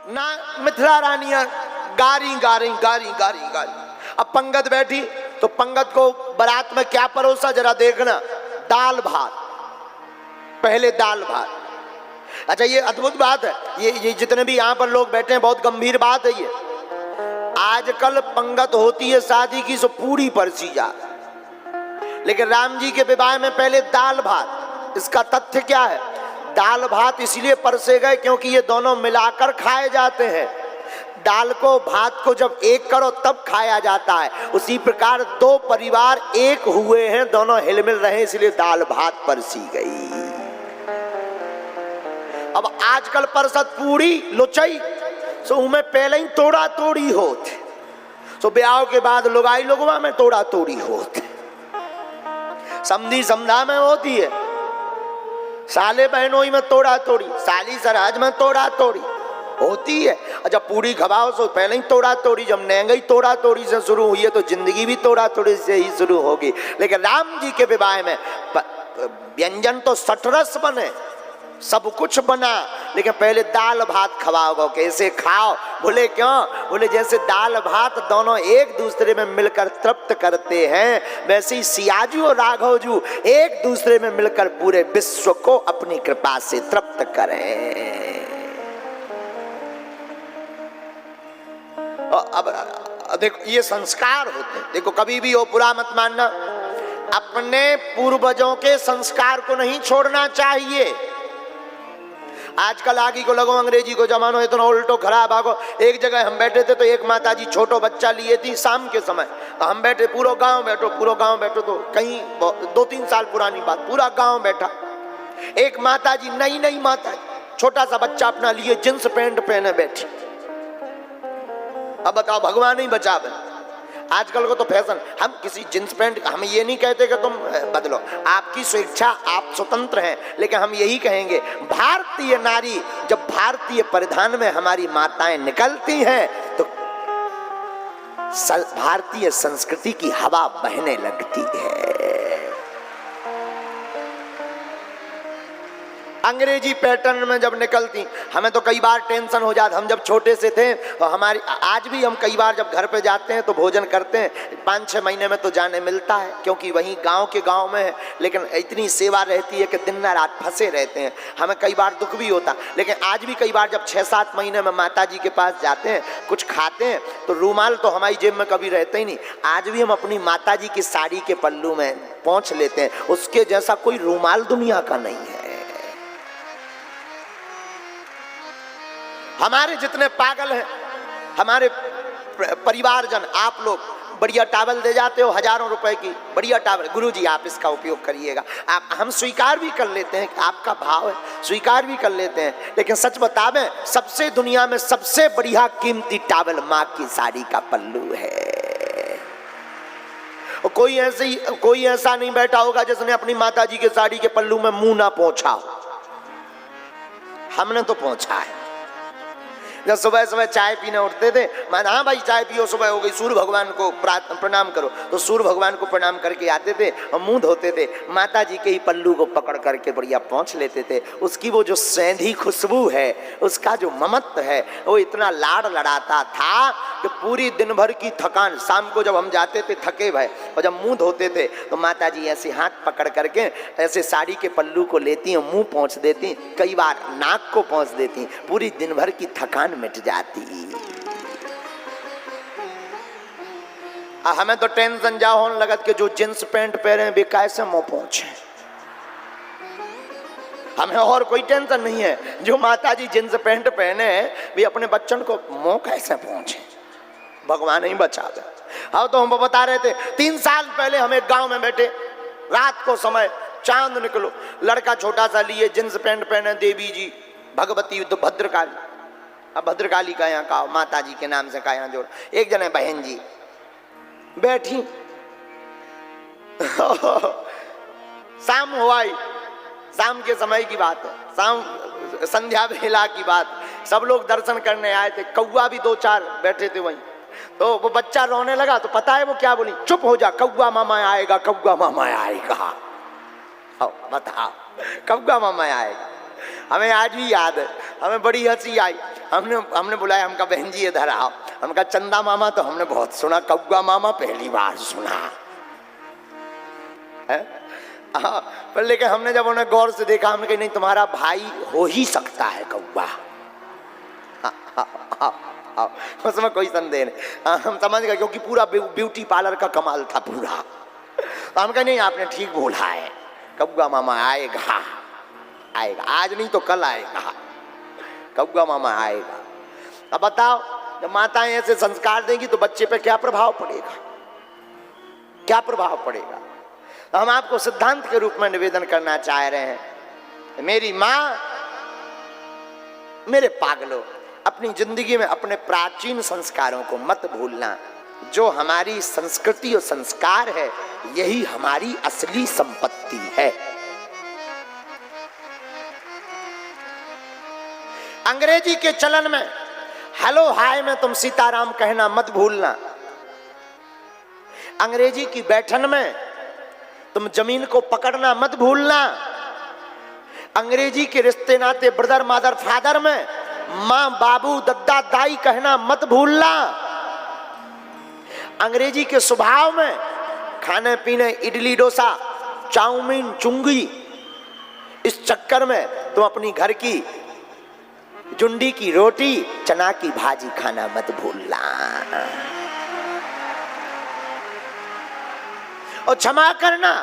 ना मिथिला रानियां गारी गारी गारी गारी गारी। अब पंगत बैठी तो पंगत को बारात में क्या परोसा जरा देखना, दाल भात, पहले दाल भात। अच्छा ये अद्भुत बात है, ये जितने भी यहाँ पर लोग बैठे हैं बहुत गंभीर बात है ये। आजकल पंगत होती है शादी की सो पूरी परसी जा, लेकिन राम जी के विवाह में पहले दाल भात। इसका तथ्य क्या है? दाल भात इसलिए परसे गए क्योंकि ये दोनों मिलाकर खाए जाते हैं। दाल को भात को जब एक करो तब खाया जाता है। उसी प्रकार दो परिवार एक हुए हैं, दोनों हिलमिल रहे, इसलिए दाल भात परसी गई। अब आजकल परसत पूरी लुचई सो उमें पहले ही तोड़ा तोड़ी होते, सो ब्याह के बाद लुगाई लुगवा में तोड़ा तोड़ी होते, समधी समधा में होती है, साले बहनोई में तोड़ा तोड़ी, साली सराज में तोड़ा तोड़ी होती है। और जब पूरी खवाओ सो पहले ही तोड़ा तोड़ी, जब नेंगई तोड़ा तोड़ी से शुरू हुई है तो जिंदगी भी तोड़ा तोड़ी से ही शुरू होगी। लेकिन राम जी के विवाह में व्यंजन तो सठरस बने, सब कुछ बना, लेकिन पहले दाल भात खवाओ। कैसे खाओ? बोले क्यों? बोले जैसे दाल भात दोनों एक दूसरे में मिलकर तृप्त करते हैं, वैसे ही सियाजू और राघवजू एक दूसरे में मिलकर पूरे विश्व को अपनी कृपा से तृप्त करें। अब देखो ये संस्कार होते हैं। देखो कभी भी हो बुरा मत मानना, अपने पूर्वजों के संस्कार को नहीं छोड़ना चाहिए। आजकल आगे को लगो अंग्रेजी को जमानो इतना उल्टो खराब आगो। एक जगह हम बैठे थे तो एक माताजी छोटो बच्चा लिए थी शाम के समय, हम बैठे पूरा गांव बैठो तो कहीं 2-3 साल पुरानी बात, पूरा गांव बैठा। एक माताजी नई माता, छोटा सा बच्चा अपना लिए जींस पैंट पहने बैठी। अब बताओ भगवान ही बचावे। आजकल को तो फैशन, हम किसी जींस पैंट, हम ये नहीं कहते कि तुम बदलो, आपकी स्वेच्छा, आप स्वतंत्र हैं, लेकिन हम यही कहेंगे भारतीय नारी जब भारतीय परिधान में हमारी माताएं निकलती हैं तो भारतीय संस्कृति की हवा बहने लगती है। अंग्रेजी पैटर्न में जब निकलती, हमें तो कई बार टेंशन हो जाता। हम जब छोटे से थे तो हमारी, आज भी हम कई बार जब घर पे जाते हैं तो भोजन करते हैं 5-6 महीने में तो जाने मिलता है, क्योंकि वहीं गांव के गांव में है, लेकिन इतनी सेवा रहती है कि दिन न रात फंसे रहते हैं। हमें कई बार दुख भी होता, लेकिन आज भी कई बार जब 6-7 महीने में माता जी के पास जाते हैं, कुछ खाते हैं तो रूमाल तो हमारी जेब में कभी रहते ही नहीं। आज भी हम अपनी माता जी की साड़ी के पल्लू में पोंछ लेते हैं, उसके जैसा कोई रूमाल दुनिया का नहीं है। हमारे जितने पागल हैं, हमारे परिवारजन, आप लोग बढ़िया टावल दे जाते हो, हजारों रुपए की बढ़िया टावल, गुरुजी आप इसका उपयोग करिएगा। आप, हम स्वीकार भी कर लेते हैं कि आपका भाव है, स्वीकार भी कर लेते हैं, लेकिन सच बतावें सबसे दुनिया में सबसे बढ़िया कीमती टावल माँ की साड़ी का पल्लू है। और कोई ऐसा नहीं बैठा होगा जिसने अपनी माता जी के साड़ी के पल्लू में मुंह ना पोंछा। हमने तो पोंछा है। जब सुबह सुबह चाय पीने उठते थे, मान हाँ भाई चाय पियो, सुबह हो गई, सूर्य भगवान को प्रणाम करो, तो सूर्य भगवान को प्रणाम करके आते थे और मुंह धोते थे, माता जी के ही पल्लू को पकड़ करके बढ़िया पोंछ लेते थे। उसकी वो जो सेंधी खुशबू है, उसका जो ममत्व है, वो इतना लाड़ लड़ाता था कि पूरी दिन भर की थकान, शाम को जब हम जाते थे थके भय, और जब मुंह धोते थे तो माता जी ऐसे हाथ पकड़ करके ऐसे साड़ी के पल्लू को लेती, मुंह पोंछ देती, कई बार नाक को पोंछ देती, पूरी दिन भर की थकान मिट जाती। हमें तो टेंशन जा होने लगत कि जो जींस पैंट पहने वे कैसे मुंह पोंछे। हमें और कोई टेंशन नहीं है, जो माता जी जींस पैंट पहने वे अपने बच्चन को मुंह कैसे पोंछे, भगवान ही बचा दे। हाँ तो हम बता रहे थे 3 साल पहले हम एक गांव में बैठे, रात को समय, चांद निकलो, लड़का छोटा सा लिए जींस पैंट पहने, देवी जी भगवती तो भद्रकाली, अब भद्रकाली का यहाँ का माता जी के नाम से का यहाँ जोड़, एक जने बहन जी बैठी शाम हुआ, शाम के समय की बात है, शाम संध्या बेला की बात, सब लोग दर्शन करने आए थे, कौआ भी 2-4 बैठे थे वहीं। तो वो बच्चा रोने लगा, तो पता है वो क्या बोली, चुप हो जा, कौआ मामा आएगा, कौआ मामा आएगा। बताओ कौआ मामा आएगा। हमें आज भी याद है, हमें बड़ी हंसी आई। हमने बुलाया, हमका बहन जी इधर आओ। हमका चंदा मामा तो हमने बहुत सुना, कौआ मामा पहली बार सुना है। पर लेकिन हमने जब उन्हें गौर से देखा, हमने कहा नहीं तुम्हारा भाई हो ही सकता है कौआ। उसमें कोई संदेह नहीं, हम समझ गए, क्योंकि पूरा ब्यूटी पार्लर का कमाल था पूरा। तो हम कहे नहीं आपने ठीक बोला है, कौआ मामा आएगा, आएगा, आज नहीं तो कल आएगा, कौआ मामा आएगा। अब बताओ, जब माताएं ऐसे संस्कार देंगी तो बच्चे पे क्या प्रभाव पड़ेगा, क्या प्रभाव पड़ेगा। तो हम आपको सिद्धांत के रूप में निवेदन करना चाह रहे हैं, मेरी माँ, मेरे पागलों, अपनी जिंदगी में अपने प्राचीन संस्कारों को मत भूलना। जो हमारी संस्कृति और संस्कार है, यही हमारी असली संपत्ति है। अंग्रेजी के चलन में हेलो हाय में तुम सीताराम कहना मत भूलना। अंग्रेजी की बैठन में तुम जमीन को पकड़ना मत भूलना। अंग्रेजी के रिश्ते नाते ब्रदर मदर फादर में माँ बाबू दद्दा दाई कहना मत भूलना। अंग्रेजी के स्वभाव में खाने पीने इडली डोसा चाउमीन चुंगी, इस चक्कर में तुम अपनी घर की जुंडी की रोटी चना की भाजी खाना मत भूलना। और क्षमा करना,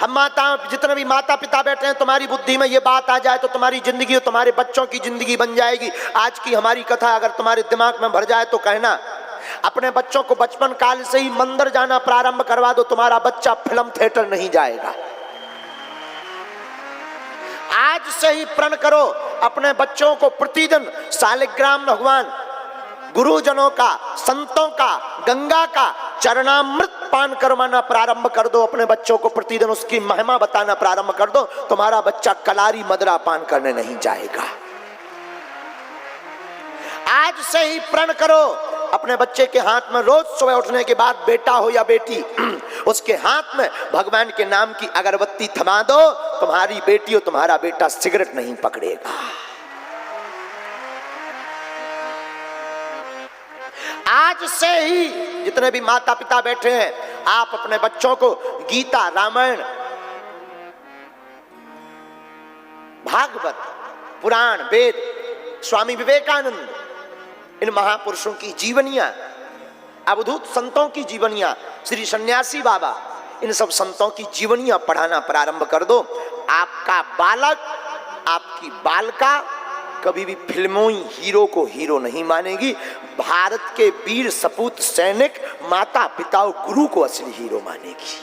हम माता, जितने भी माता पिता बैठे हैं, तुम्हारी बुद्धि में ये बात आ जाए तो तुम्हारी जिंदगी और तुम्हारे बच्चों की जिंदगी बन जाएगी। आज की हमारी कथा अगर तुम्हारे दिमाग में भर जाए तो कहना, अपने बच्चों को बचपन काल से ही मंदिर जाना प्रारंभ करवा दो, तुम्हारा बच्चा फिल्म थिएटर नहीं जाएगा। आज से ही प्रण करो, अपने बच्चों को प्रतिदिन शालिग्राम भगवान, गुरुजनों का, संतों का, गंगा का चरणामृत पान करवाना प्रारंभ कर दो। अपने बच्चों को प्रतिदिन उसकी महिमा बताना प्रारंभ कर दो, तुम्हारा बच्चा कलारी मदरा पान करने नहीं जाएगा। आज से ही प्रण करो, अपने बच्चे के हाथ में रोज सुबह उठने के बाद, बेटा हो या बेटी, उसके हाथ में भगवान के नाम की अगरबत्ती थमा दो, तुम्हारी बेटी और तुम्हारा बेटा सिगरेट नहीं पकड़ेगा। आज से ही जितने भी माता पिता बैठे हैं, आप अपने बच्चों को गीता, रामायण, भागवत, पुराण, वेद, स्वामी विवेकानंद, इन महापुरुषों की जीवनियां, अवधूत संतों की जीवनियां, श्री सन्यासी बाबा, इन सब संतों की जीवनियां पढ़ाना प्रारंभ कर दो। आपका बालक, आपकी बालिका कभी भी फिल्मों हीरो को हीरो नहीं मानेगी। भारत के वीर सपूत सैनिक, माता पिता और गुरु को असली हीरो मानेगी।